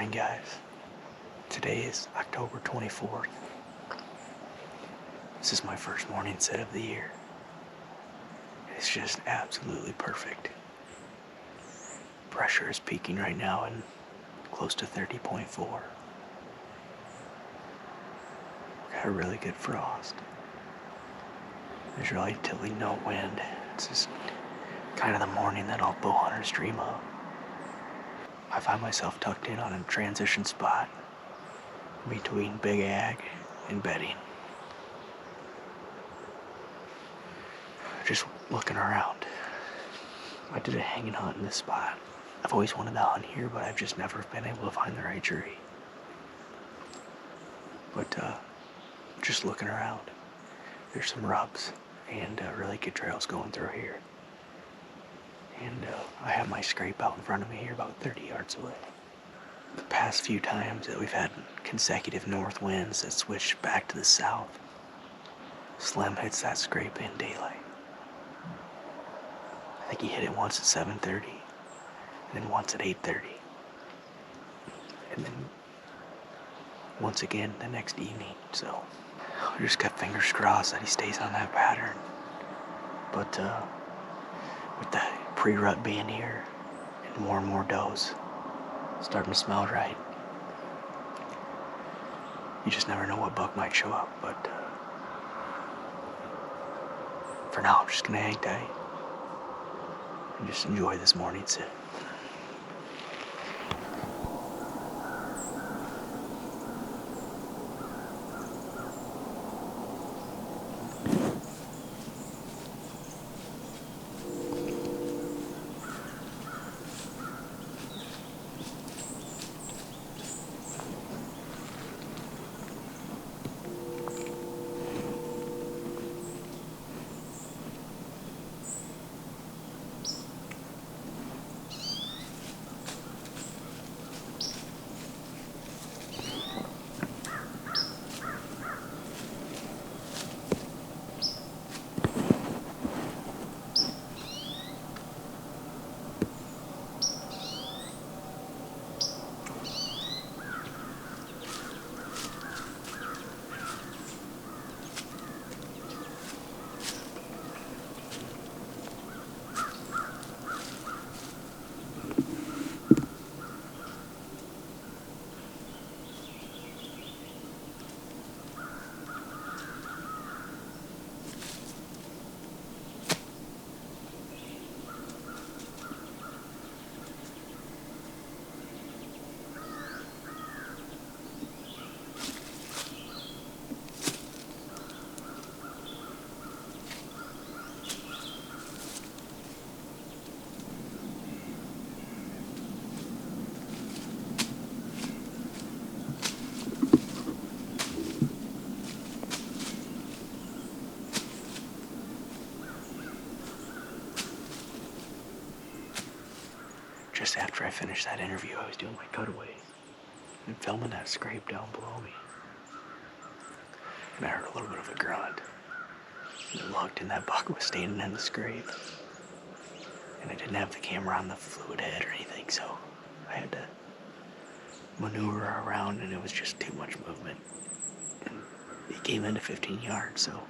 morning, guys. Today is October 24th. This is my first morning sit of the year. It's just absolutely perfect. Pressure is peaking right now and close to 30.4. Got a really good frost. There's relatively no wind. It's just kind of the morning that all bow hunters dream of. I find myself tucked in on a transition spot between big ag and bedding. Just looking around. I did a hanging hunt in this spot. I've always wanted to hunt here, but I've just never been able to find the right tree. But just looking around, there's some rubs and really good trails going through here. And I have my scrape out in front of me here about 30 yards away. The past few times that we've had consecutive north winds that switched back to the south, Slim hits that scrape in daylight. I think he hit it once at 7:30, and then once at 8:30, and then once again the next evening. So I just got fingers crossed that he stays on that pattern. But with the pre-rut being here and more does starting to smell right, you just never know what buck might show up. But for now, I'm just gonna hang tight and just enjoy this morning sit. Just after I finished that interview, I was doing my cutaway and filming that scrape down below me. And I heard a little bit of a grunt. And I looked, and that buck was standing in the scrape. And I didn't have the camera on the fluid head or anything, so I had to maneuver around, and it was just too much movement. And he came into 15 yards, so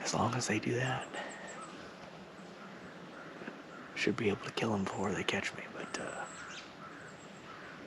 as long as they do that, should be able to kill him before they catch me. But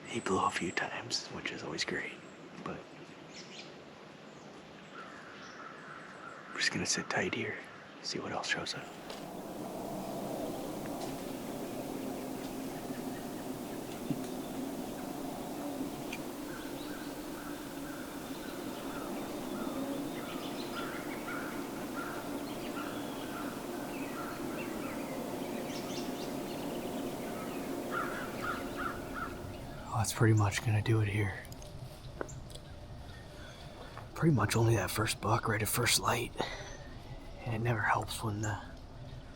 he blew a few times, which is always great. But I'm just gonna sit tight here, see what else shows up. That's pretty much gonna do it here. Pretty much only that first buck right at first light. And it never helps when the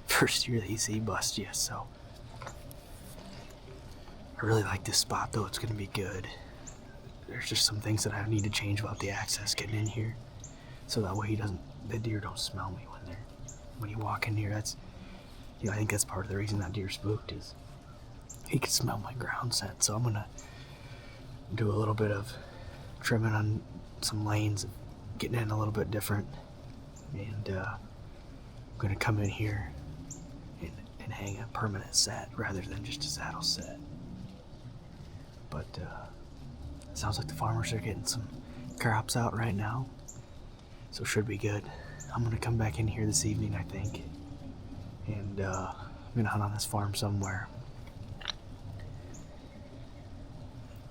first year that you see bust you, so. I really like this spot though, it's gonna be good. There's just some things that I need to change about the access getting in here. So that way the deer don't smell me when you walk in here. That's, I think that's part of the reason that deer spooked is he could smell my ground scent. So I'm gonna do a little bit of trimming on some lanes, getting in a little bit different, and I'm going to come in here and hang a permanent set rather than just a saddle set. But it sounds like the farmers are getting some crops out right now, so should be good. I'm going to come back in here this evening, I think, and I'm going to hunt on this farm somewhere.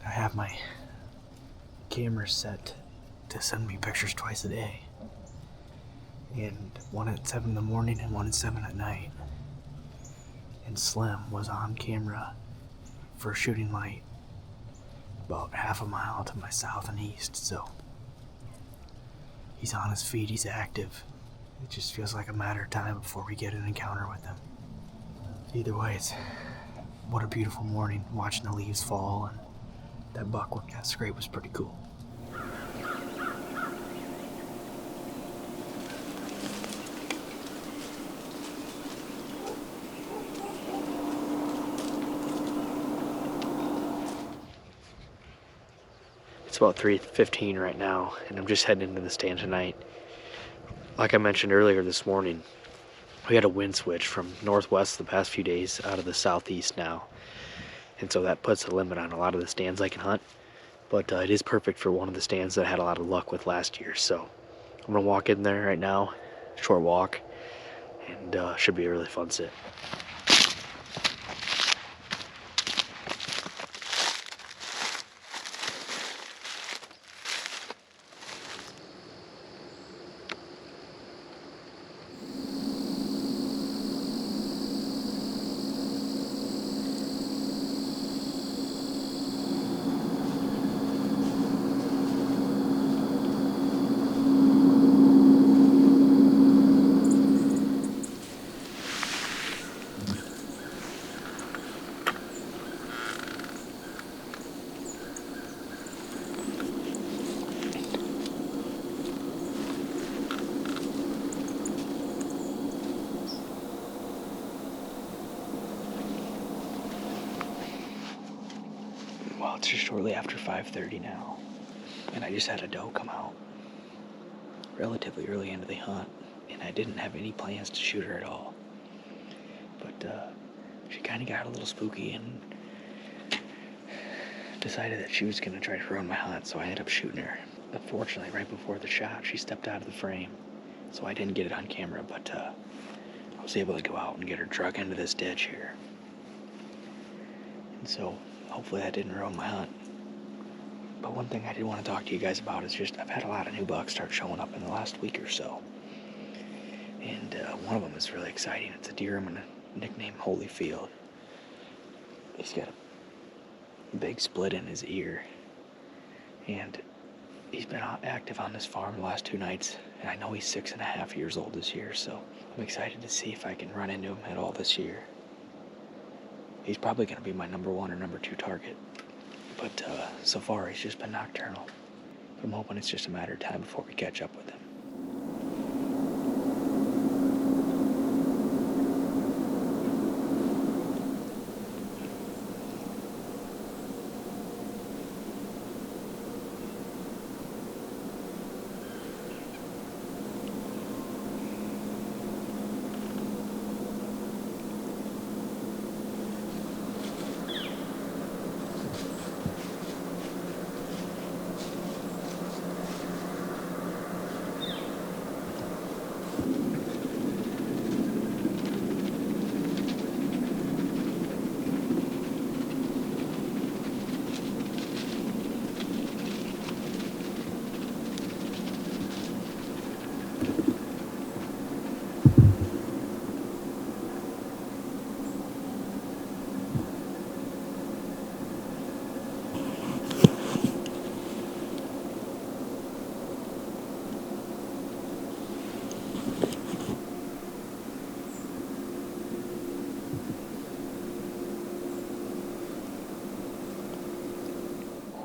I have my camera set to send me pictures twice a day, and one at 7 in the morning and one at 7 at night. And Slim was on camera for a shooting light about half a mile to my south and east, so he's on his feet, he's active. It just feels like a matter of time before we get an encounter with him. Either way, what a beautiful morning, watching the leaves fall, and that buck with that scrape was pretty cool. It's about 3:15 right now, and I'm just heading into the stand tonight. Like I mentioned earlier this morning, we had a wind switch from northwest the past few days out of the southeast now. And so that puts a limit on a lot of the stands I can hunt. But it is perfect for one of the stands that I had a lot of luck with last year. So I'm going to walk in there right now, short walk, and should be a really fun sit. Well, it's just shortly after 5:30 now, and I just had a doe come out relatively early into the hunt, and I didn't have any plans to shoot her at all. But she kind of got a little spooky and decided that she was going to try to ruin my hunt, so I ended up shooting her. Unfortunately, right before the shot, she stepped out of the frame, so I didn't get it on camera, but I was able to go out and get her drug into this ditch here. And so hopefully that didn't ruin my hunt. But one thing I did want to talk to you guys about is just I've had a lot of new bucks start showing up in the last week or so. And one of them is really exciting. It's a deer I'm going to nickname Holyfield. He's got a big split in his ear. And he's been active on this farm the last 2 nights. And I know he's 6.5 years old this year, so I'm excited to see if I can run into him at all this year. He's probably going to be my number 1 or number 2 target. But so far, he's just been nocturnal. I'm hoping it's just a matter of time before we catch up with him.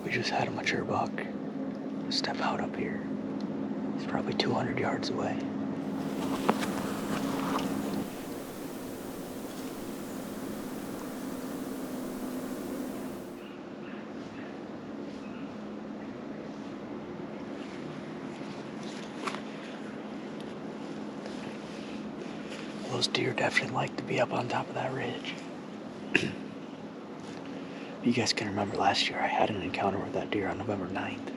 We just had a mature buck step out up here. He's probably 200 yards away. those deer definitely like to be up on top of that ridge. You guys can remember last year I had an encounter with that deer on November 9th.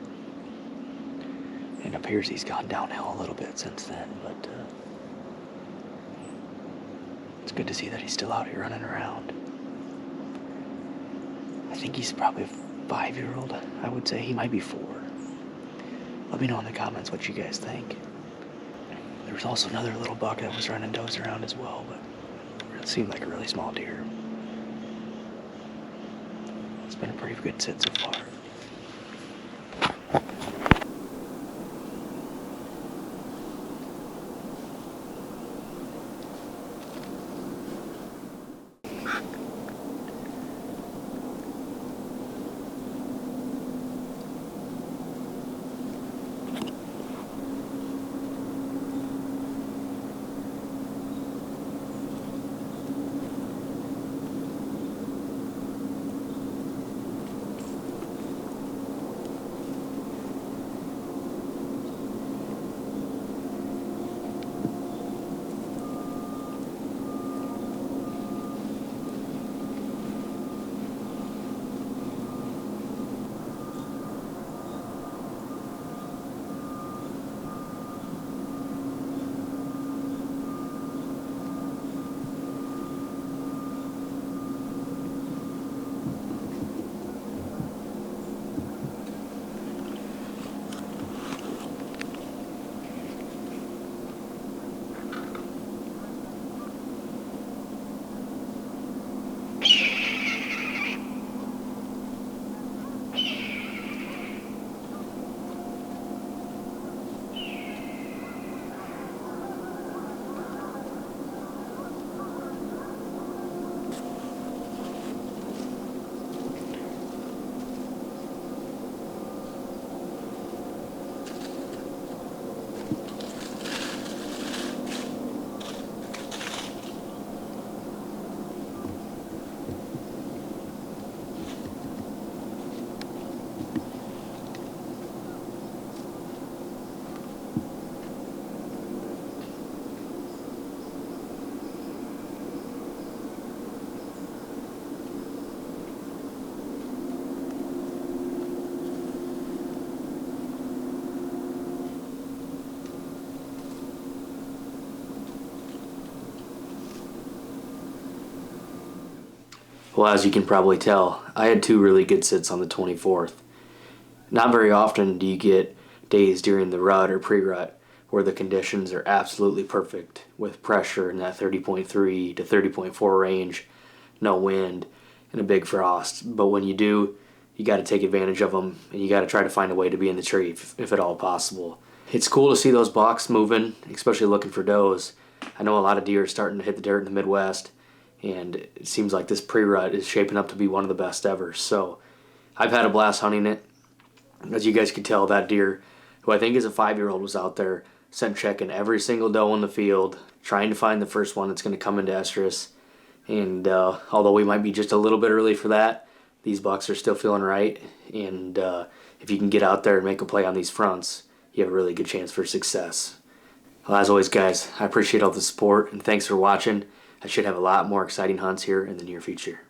And it appears he's gone downhill a little bit since then, but it's good to see that he's still out here running around. I think he's probably a 5-year-old, I would say. He might be 4. Let me know in the comments what you guys think. There was also another little buck that was running does around as well, but it seemed like a really small deer. It's been a pretty good sit so far. Well, as you can probably tell, I had 2 really good sits on the 24th. Not very often do you get days during the rut or pre-rut where the conditions are absolutely perfect with pressure in that 30.3 to 30.4 range, no wind, and a big frost. But when you do, you got to take advantage of them, and you got to try to find a way to be in the tree if at all possible. It's cool to see those bucks moving, especially looking for does. I know a lot of deer are starting to hit the dirt in the Midwest, and it seems like this pre-rut is shaping up to be one of the best ever. So I've had a blast hunting it. As you guys can tell, that deer, who I think is a 5-year-old, was out there scent checking every single doe in the field, trying to find the first one that's going to come into estrus. And although we might be just a little bit early for that, these bucks are still feeling right. And if you can get out there and make a play on these fronts, you have a really good chance for success. Well, as always, guys, I appreciate all the support, and thanks for watching. I should have a lot more exciting hunts here in the near future.